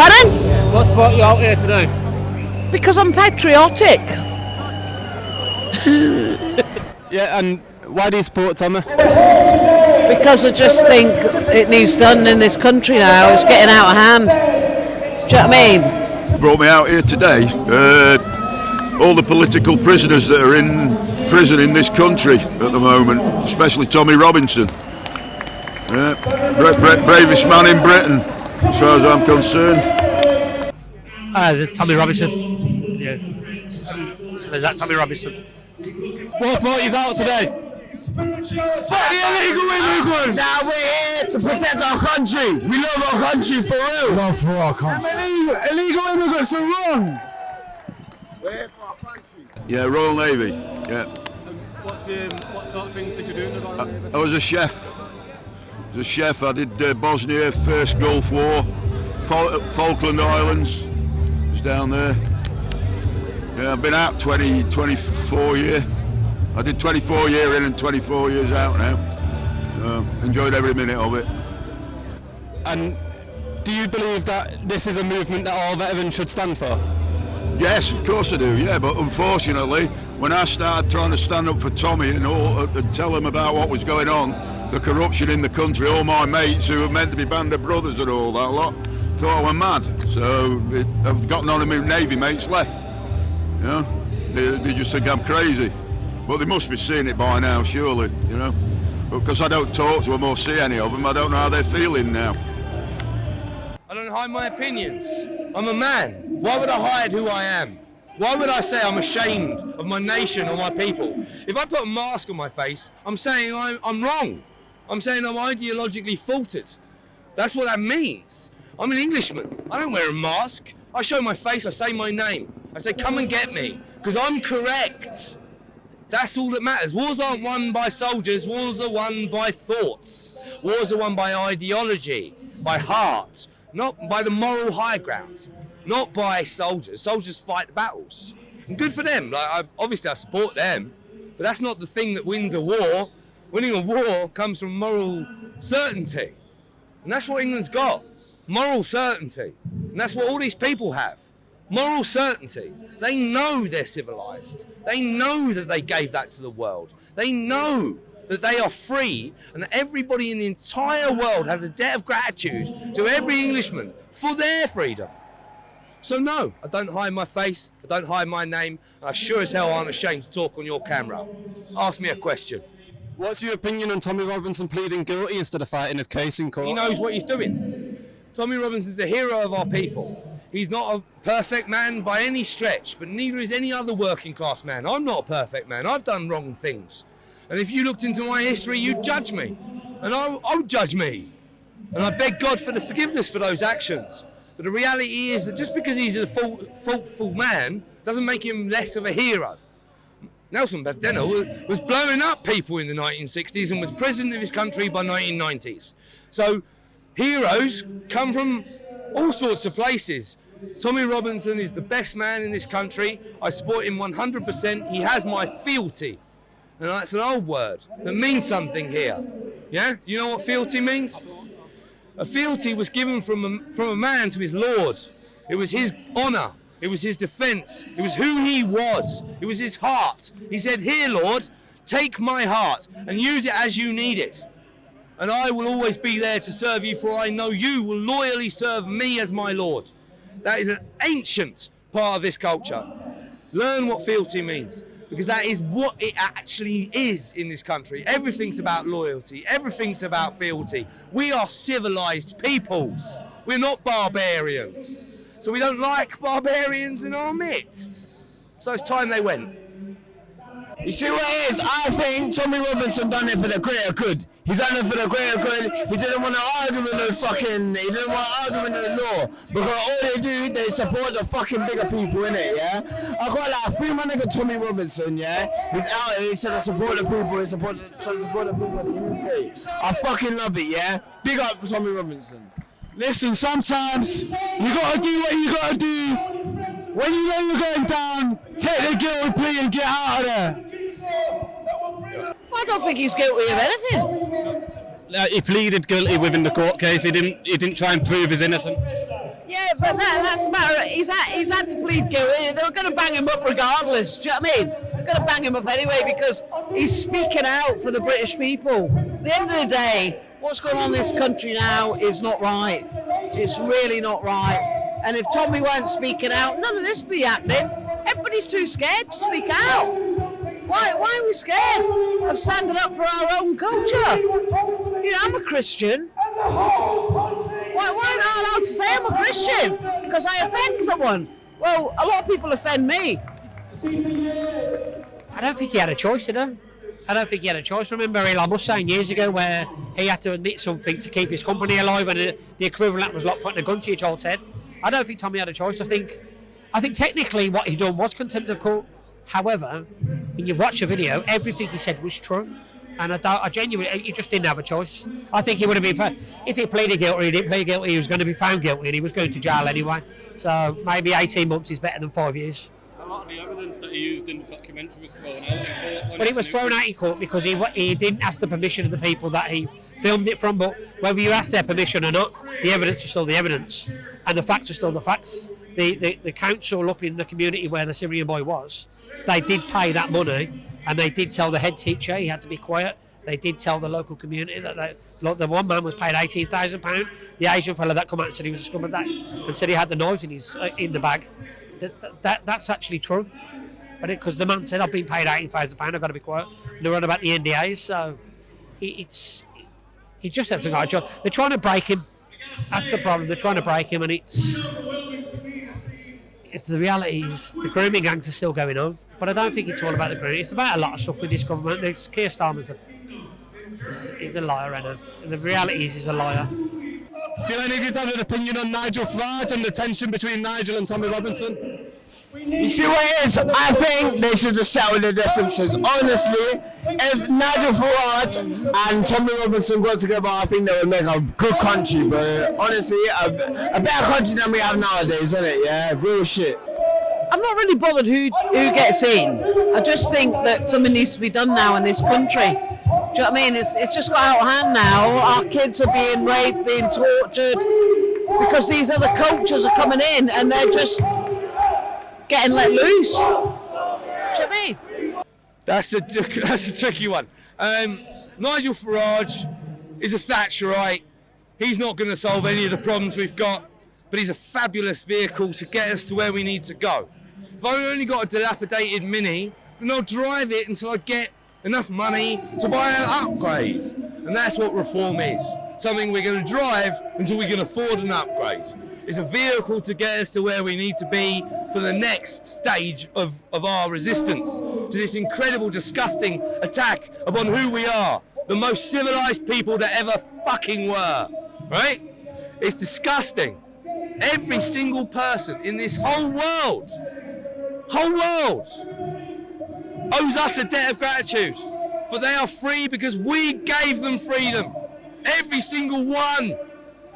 Pardon? What's brought you out here today? Because I'm patriotic. Yeah, and why do you support Tommy? Because I just think it needs done in this country now. It's getting out of hand. Do you know what I mean? Brought me out here today. All the political prisoners that are in prison in this country at the moment, especially Tommy Robinson. Bravest man in Britain, as far as I'm concerned. Tommy Robinson. Yeah. Is that Tommy Robinson? What brought you out today? Fuck the illegal immigrants! Now we're here to protect our country. We love our country for real. Love for our country. Illegal immigrants are wrong. We're here for our country. Yeah, Royal Navy. Yeah. What sort of things did you do in the Royal Navy? I was a chef. I did Bosnia, First Gulf War, Falkland Islands. Was down there. Yeah, I've been out 24 years. I did 24 years in and 24 years out now. So, enjoyed every minute of it. And do you believe that this is a movement that all veterans should stand for? Yes, of course I do, yeah, but unfortunately, when I started trying to stand up for Tommy and tell him about what was going on, the corruption in the country, all my mates who were meant to be band of brothers and all that lot, thought I was mad. So I've got none of my Navy mates left. You know, they just think I'm crazy. But they must be seeing it by now, surely, you know. But because I don't talk to them or see any of them, I don't know how they're feeling now. I don't hide my opinions. I'm a man. Why would I hide who I am? Why would I say I'm ashamed of my nation or my people? If I put a mask on my face, I'm saying I'm wrong. I'm saying I'm ideologically faulted. That's what that means. I'm an Englishman. I don't wear a mask. I show my face, I say my name. I say, come and get me, because I'm correct. That's all that matters. Wars aren't won by soldiers, wars are won by thoughts. Wars are won by ideology, by heart, not by the moral high ground, not by soldiers. Soldiers fight the battles. And good for them. Obviously I support them, but that's not the thing that wins a war. Winning a war comes from moral certainty. And that's what England's got, moral certainty. And that's what all these people have. Moral certainty. They know they're civilized. They know that they gave that to the world. They know that they are free and that everybody in the entire world has a debt of gratitude to every Englishman for their freedom. So no, I don't hide my face, I don't hide my name, and I sure as hell aren't ashamed to talk on your camera. Ask me a question. What's your opinion on Tommy Robinson pleading guilty instead of fighting his case in court? He knows what he's doing. Tommy Robinson's a hero of our people. He's not a perfect man by any stretch, but neither is any other working class man. I'm not a perfect man. I've done wrong things. And if you looked into my history, you'd judge me. And I would judge me. And I beg God for the forgiveness for those actions. But the reality is that just because he's a faultful man doesn't make him less of a hero. Nelson Mandela was blowing up people in the 1960s and was president of his country by 1990s. So heroes come from all sorts of places. Tommy Robinson is the best man in this country. I support him 100%. He has my fealty. And that's an old word that means something here. Yeah? Do you know what fealty means? A fealty was given from a man to his lord. It was his honour. It was his defence. It was who he was. It was his heart. He said, here, Lord, take my heart and use it as you need it. And I will always be there to serve you, for I know you will loyally serve me as my Lord. That is an ancient part of this culture. Learn what fealty means, because that is what it actually is in this country. Everything's about loyalty. Everything's about fealty. We are civilised peoples. We're not barbarians. So we don't like barbarians in our midst. So it's time they went. You see what it is? I think Tommy Robinson done it for the greater good. He done it for the greater good. He didn't want to argue with he didn't want to argue with the law. Because all they do, they support the fucking bigger people, innit, yeah? I got like free my nigga Tommy Robinson, yeah? He's out here, he's trying to support the people, he's trying to support the people in the UK. I fucking love it, yeah? Big up Tommy Robinson. Listen, sometimes you gotta do what you gotta do. When you know you're going down, take the guilty plea and get out of there. I don't think he's guilty of anything. He pleaded guilty within the court case. He didn't try and prove his innocence. Yeah, but that's the matter. He's had to plead guilty. They were going to bang him up regardless. Do you know what I mean? They're going to bang him up anyway because he's speaking out for the British people. At the end of the day, what's going on in this country now is not right. It's really not right. And if Tommy weren't speaking out, none of this would be happening. Everybody's too scared to speak out. Why are we scared of standing up for our own culture? You know, I'm a Christian. Why am I allowed to say I'm a Christian? Because I offend someone. Well, a lot of people offend me. I don't think he had a choice, did he? I don't think he had a choice. Remember Elon Musk saying years ago where he had to admit something to keep his company alive, and the equivalent was like putting a gun to your child's head. I don't think Tommy had a choice. I think technically what he done was contempt of court. However, when you watch the video, everything he said was true. And I genuinely, he just didn't have a choice. I think he would have been, if he pleaded guilty or he didn't plead guilty, he was going to be found guilty and he was going to jail anyway. So maybe 18 months is better than 5 years. A lot of the evidence that he used in the documentary was thrown out in court. But it was thrown out in court because he didn't ask the permission of the people that he filmed it from. But whether you ask their permission or not, the evidence is still the evidence. And the facts are still the facts. The council up in the community where the Syrian boy was, they did pay that money. And they did tell the head teacher he had to be quiet. They did tell the local community that the one man was paid £18,000. The Asian fella that come out and said he was a scum of that and said he had the knives in the bag. That's actually true. But because the man said, I've been paid £18,000, I've got to be quiet. And they're on about the NDAs, so he just hasn't got a job. They're trying to break him. That's the problem. They're trying to break him, and it's the reality is the grooming gangs are still going on. But I don't think it's all about the grooming. It's about a lot of stuff with this government. Kier Starmer's he's a liar, and the reality is he's a liar. Do any of you have an opinion on Nigel Farage and the tension between Nigel and Tommy Robinson? You see what it is? I think they should just settle their differences. Honestly, if Nigel Farage and Tommy Robinson got together, I think they would make a good country. But honestly, a better country than we have nowadays, isn't it? Yeah, real shit. I'm not really bothered who gets in. I just think that something needs to be done now in this country. Do you know what I mean? It's just got out of hand now. Our kids are being raped, being tortured, because these other cultures are coming in and they're just getting let loose. Do you know what I mean? That's a tricky one. Nigel Farage is a Thatcherite. He's not going to solve any of the problems we've got, but he's a fabulous vehicle to get us to where we need to go. If I've only got a dilapidated Mini, then I'll drive it until I get enough money to buy an upgrade. And that's what reform is. Something we're going to drive until we can afford an upgrade. It's a vehicle to get us to where we need to be for the next stage of our resistance to this incredible, disgusting attack upon who we are. The most civilized people that ever fucking were. Right? It's disgusting. Every single person in this whole world owes us a debt of gratitude, for they are free because we gave them freedom. Every single one.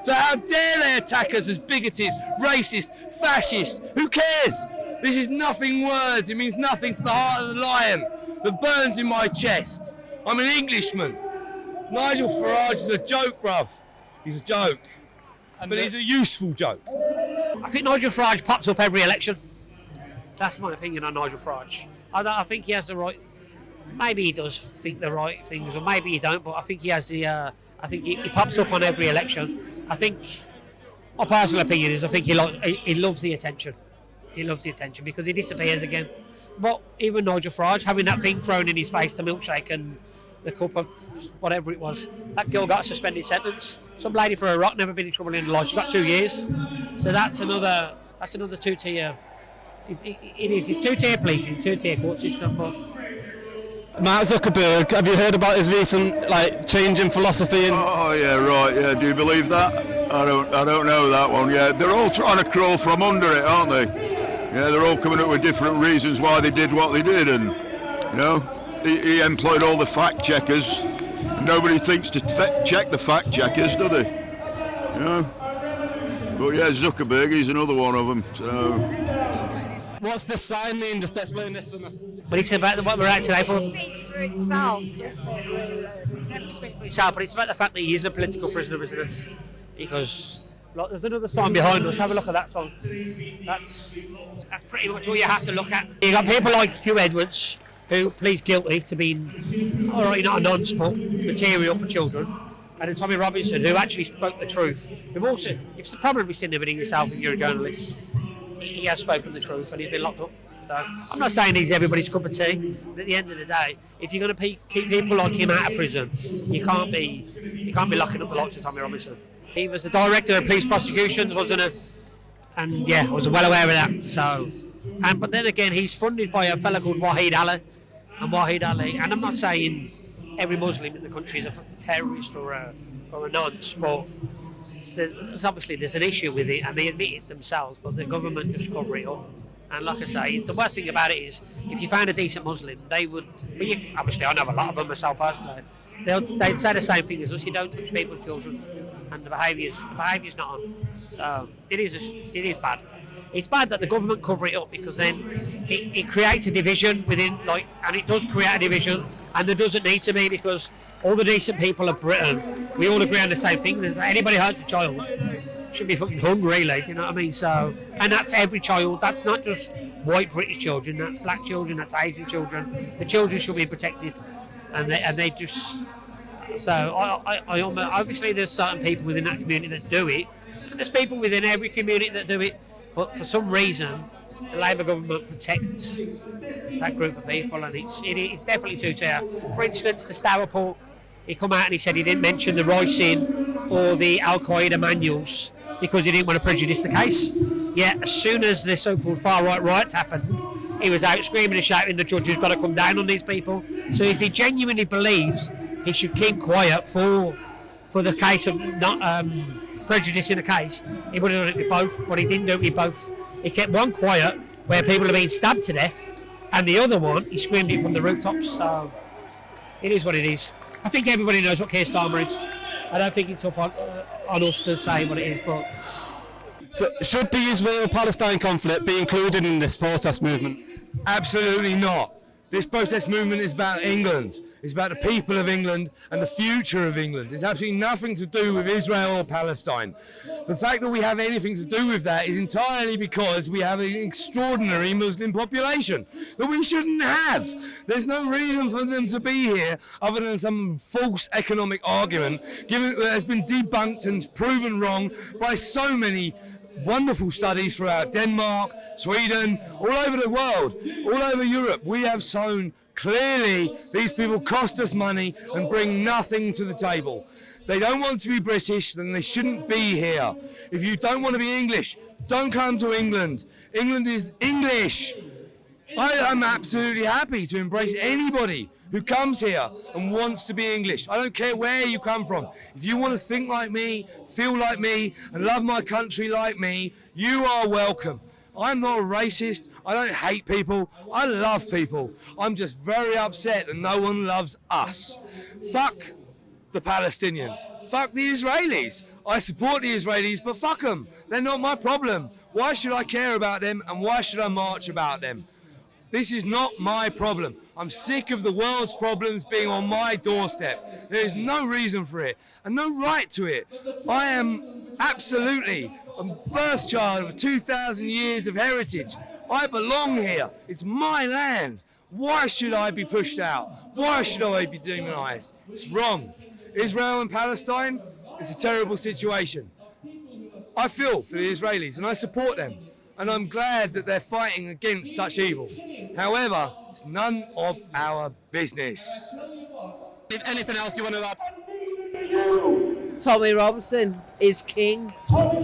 So how dare they attack us as bigoted, racist, fascist? Who cares? This is nothing words. It means nothing to the heart of the lion that burns in my chest. I'm an Englishman. Nigel Farage is a joke, bruv. He's a joke. But he's a useful joke. I think Nigel Farage pops up every election. That's my opinion on Nigel Farage. I think he has the right. Maybe he does think the right things, or maybe he don't. But I think he has the. I think he pops up on every election. I think my personal opinion is I think he loves the attention. He loves the attention because he disappears again. But even Nigel Farage having that thing thrown in his face, the milkshake and the cup of whatever it was, that girl got a suspended sentence. Some lady for a rock, never been in trouble in her life. She got 2 years. So that's another 2-tier. It's 2-tier policing, 2-tier court system. But Mark Zuckerberg, have you heard about his recent change in philosophy? Oh yeah, right. Yeah, do you believe that? I don't know that one. Yeah, they're all trying to crawl from under it, aren't they? Yeah, they're all coming up with different reasons why they did what they did, and you know, he employed all the fact checkers. Nobody thinks to check the fact checkers, do they? You know. But yeah, Zuckerberg, he's another one of them. So. What's the sign mean? Just explain this for me. But it's about what we're at today for. It speaks for itself, doesn't it? But it's about the fact that he is a political prisoner, isn't it? Because Look, there's another sign behind us. Have a look at that sign. That's pretty much all you have to look at. You got people like Hugh Edwards, who pleads guilty to being, all right, not a nonce, but material for children. And then Tommy Robinson, who actually spoke the truth. You've probably seen the video yourself if you're a journalist. He has spoken the truth and he's been locked up. So I'm not saying he's everybody's cup of tea, but at the end of the day, if you're going to keep people like him out of prison, you can't be locking up the likes of Tommy Robinson. He was the director of police prosecutions, wasn't he? And yeah, I was well aware of that. So, but then again, he's funded by a fella called Wahid Ali, and I'm not saying every Muslim in the country is a terrorist or a nonce, but there's an issue with it, and they admit it themselves, but the government just cover it up. And like I say, the worst thing about it is, if you found a decent Muslim, they would. Obviously, I know a lot of them myself personally. They'd say the same thing as us. You don't touch people's children, and the behaviour's not on. It is bad. It's bad that the government cover it up, because then it creates a division within, and it does create a division, and there doesn't need to be, because all the decent people of Britain, we all agree on the same thing. There's anybody hurts a child should be fucking hung, really. You know what I mean? So, and that's every child. That's not just white British children. That's black children. That's Asian children. The children should be protected, and they just. So, I obviously there's certain people within that community that do it. And there's people within every community that do it. But for some reason, the Labour government protects that group of people, and it's definitely two-tier. For instance, the Star report, he come out and he said he didn't mention the Rising or the Al Qaeda manuals because he didn't want to prejudice the case. Yet, as soon as the so-called far-right riots happened, he was out screaming and shouting the judge has got to come down on these people. So if he genuinely believes he should keep quiet for the case of not prejudicing the case, he would have done it with both, but he didn't do it with both. He kept one quiet, where people are being stabbed to death, and the other one, he screamed it from the rooftops. So it is what it is. I think everybody knows what Kier Starmer is. I don't think it's up on us to say what it is, but... So, should the Israel-Palestine conflict be included in this protest movement? Absolutely not. This protest movement is about England. It's about the people of England and the future of England. It's absolutely nothing to do with Israel or Palestine. The fact that we have anything to do with that is entirely because we have an extraordinary Muslim population that we shouldn't have. There's no reason for them to be here other than some false economic argument, given that has been debunked and proven wrong by so many wonderful studies throughout Denmark, Sweden, all over the world, all over Europe. We have shown clearly these people cost us money and bring nothing to the table. They don't want to be British, then they shouldn't be here. If you don't want to be English, don't come to England. England is English. I am absolutely happy to embrace anybody who comes here and wants to be English. I don't care where you come from. If you want to think like me, feel like me, and love my country like me, you are welcome. I'm not a racist. I don't hate people. I love people. I'm just very upset that no one loves us. Fuck the Palestinians. Fuck the Israelis. I support the Israelis, but fuck them. They're not my problem. Why should I care about them, and why should I march about them? This is not my problem. I'm sick of the world's problems being on my doorstep. There is no reason for it and no right to it. I am absolutely a birth child of 2,000 years of heritage. I belong here. It's my land. Why should I be pushed out? Why should I be demonized? It's wrong. Israel and Palestine, it's a terrible situation. I feel for the Israelis and I support them. And I'm glad that they're fighting against such evil. However, it's none of our business. Anything else you want to add? Tommy Robinson is king. But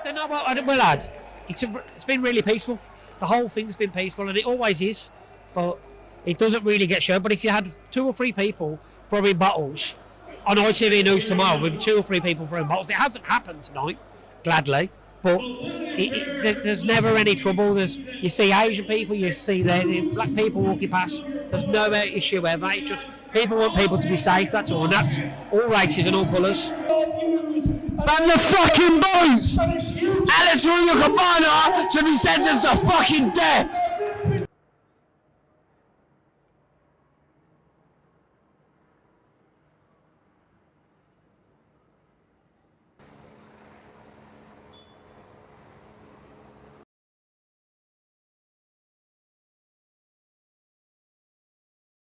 you know what, well, lad, it's been really peaceful. The whole thing's been peaceful, and it always is. But it doesn't really get shown. But if you had 2 or 3 people throwing bottles on ITV News tomorrow with 2 or 3 people throwing bottles, it hasn't happened tonight. Gladly, but there's never any trouble. You see Asian people, you see the black people walking past. There's no issue ever. It's just people want people to be safe. That's all. And that's all races and all colours. Ban the fucking boats! Alex Ruyo Cabana should be sentenced to fucking death!